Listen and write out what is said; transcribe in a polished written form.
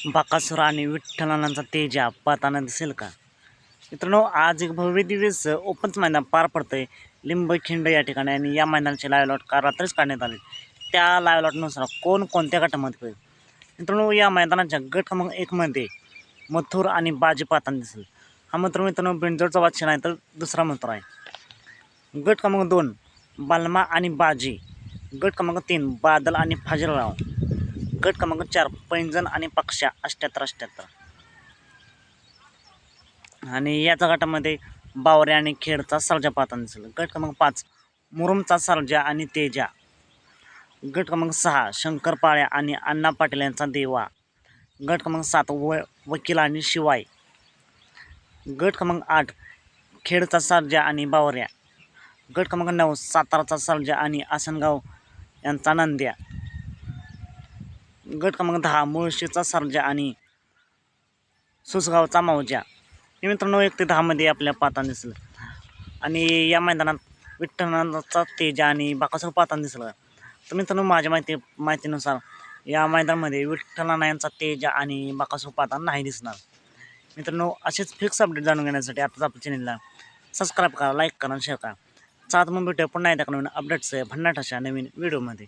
बकासूर आणि विठ्ठलांचा तेजा पाहताना दिसेल का? मित्रांनो, आज एक भव्य दिवस ओपनचं मैदान पार पडतंय लिंबखिंड या ठिकाणी आणि या मैदानाचे लाईव्ह लॉट काल रात्रीच काढण्यात आले. त्या लाईव्ह लॉटनुसार कोण कोणत्या गटामध्ये होईल. मित्रांनो, या मैदानाच्या गट क्रमांक 1 मध्ये मथुर आणि बाजी पाहताना दिसेल. हा मित्रांनो बिंजोडचा वादशाह आहे तर दुसरा मथुर आहे. गट क्रमांक 2 बालमा आणि बाजी. गट क्रमांक 3 बादल आणि फाजीलराव. गट क्रमांक 4 पैंजण आणि पक्षा 78-78. आणि याचा गटामध्ये बावरे आणि खेडचा सर्जा पाहताना दिसेल. गट क्रमांक 5 मुरुमचा सर्जा आणि तेजा. गट क्रमांक 6 शंकरपाळ्या आणि अण्णा पाटील यांचा देवा. गट क्रमांक 7 वकील आणि शिवाय. गट क्रमांक 8 खेडचा सर्जा आणि बावऱ्या. गट क्रमांक 9 साताराचा सर्जा आणि आसनगाव यांचा नंद्या. गट क्रमांक 10 मुळशीचा सर्जा आणि सुसगावचा मौजा. हे मित्रांनो 1 ते 10 मध्ये आपल्या पाहताना दिसेल. आणि या मैदानात विठ्ठलांचा तेजा आणि बकासूर पाहताना दिसेल. तर मित्रांनो, माझ्या माहितीनुसार या मैदानामध्ये विठ्ठलांना यांचा तेजा आणि बकासूर पाहताना नाही दिसणार. मित्रांनो, असेच फिक्स अपडेट जाणून घेण्यासाठी आताच आपल्या चॅनलला सबस्क्राईब करा, लाईक करा, शेअर करा. चालतं मग भेटूया पुन्हा एकदा नवीन अपडेट्स भन्नाट अशा नवीन व्हिडिओमध्ये.